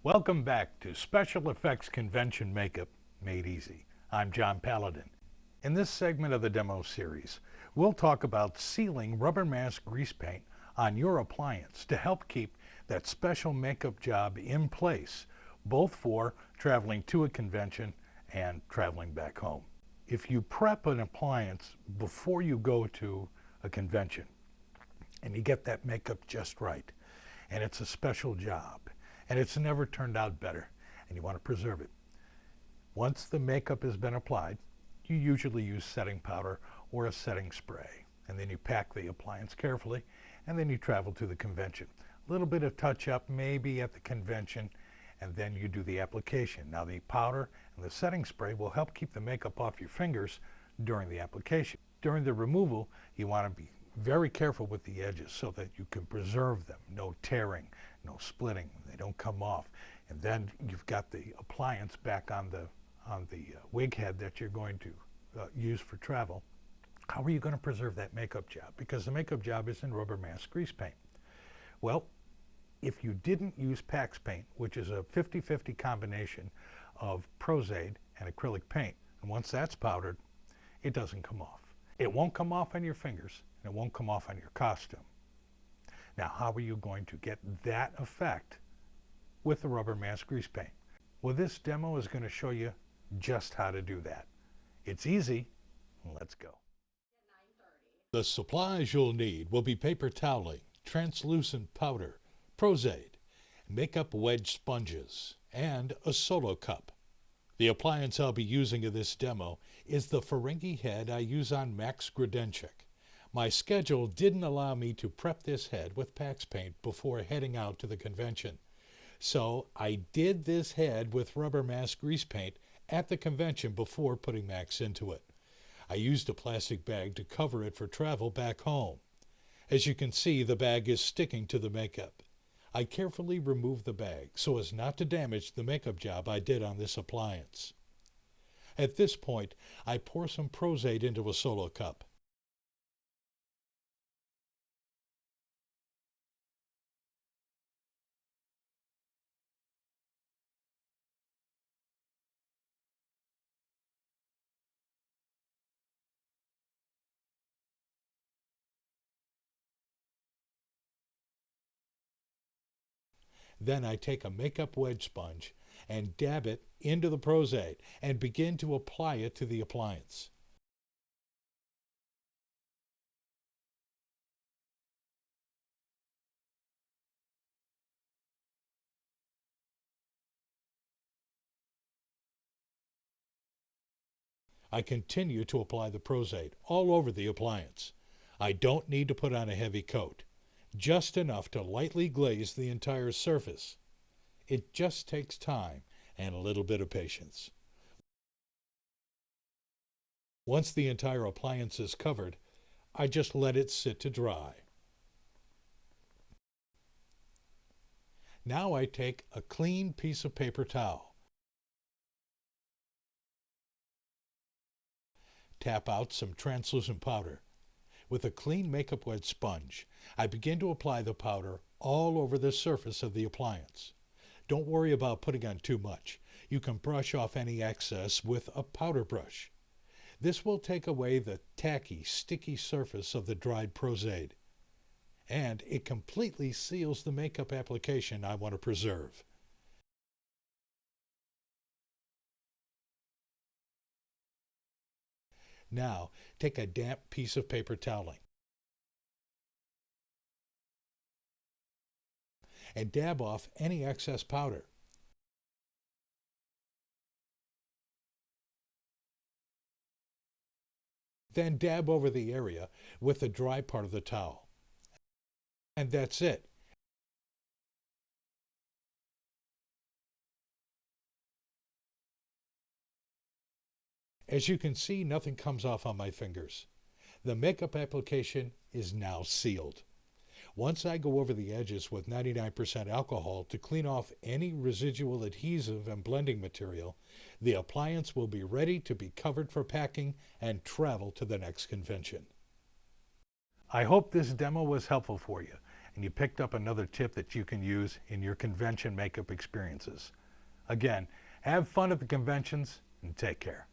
Welcome back to Special Effects Convention Makeup Made Easy. I'm John Paladin. In this segment of the demo series, we'll talk about sealing rubber mask grease paint on your appliance to help keep that special makeup job in place, both for traveling to a convention and traveling back home. If you prep an appliance before you go to a convention and you get that makeup just right, and it's a special job, and it's never turned out better, and you want to preserve it. Once the makeup has been applied, you usually use setting powder or a setting spray, and then you pack the appliance carefully, and then you travel to the convention. A little bit of touch-up maybe at the convention, and then you do the application. Now the powder and the setting spray will help keep the makeup off your fingers during the application. During the removal, you want to be very careful with the edges so that you can preserve them. No tearing, no splitting, they don't come off. And then you've got the appliance back on the wig head that you're going to use for travel. How are you going to preserve that makeup job? Because the makeup job is in rubber mask grease paint. Well, if you didn't use Pax paint, which is a 50-50 combination of Pros-Aide and acrylic paint, and once that's powdered, it doesn't come off. It won't come off on your fingers, and it won't come off on your costume. Now, how are you going to get that effect with the rubber mask grease paint? Well, this demo is going to show you just how to do that. It's easy. Let's go. The supplies you'll need will be paper toweling, translucent powder, Pros-Aide, makeup wedge sponges, and a solo cup. The appliance I'll be using in this demo is the Ferengi head I use on Max Gredenchik. My schedule didn't allow me to prep this head with Pax paint before heading out to the convention. So I did this head with rubber mask grease paint at the convention before putting Max into it. I used a plastic bag to cover it for travel back home. As you can see, the bag is sticking to the makeup. I carefully removed the bag so as not to damage the makeup job I did on this appliance. At this point, I pour some Pros-Aide into a solo cup. Then I take a makeup wedge sponge and dab it into the Pros-Aide and begin to apply it to the appliance. I continue to apply the Pros-Aide all over the appliance. I don't need to put on a heavy coat, just enough to lightly glaze the entire surface. It just takes time and a little bit of patience. Once the entire appliance is covered, I just let it sit to dry. Now I take a clean piece of paper towel, tap out some translucent powder. With a clean makeup wedge sponge, I begin to apply the powder all over the surface of the appliance. Don't worry about putting on too much. You can brush off any excess with a powder brush. This will take away the tacky, sticky surface of the dried Pros-Aide, and it completely seals the makeup application I want to preserve. Now, take a damp piece of paper toweling and dab off any excess powder. Then dab over the area with the dry part of the towel. And that's it. As you can see, nothing comes off on my fingers. The makeup application is now sealed. Once I go over the edges with 99% alcohol to clean off any residual adhesive and blending material, the appliance will be ready to be covered for packing and travel to the next convention. I hope this demo was helpful for you. and you picked up another tip that you can use in your convention makeup experiences. Again, have fun at the conventions and take care.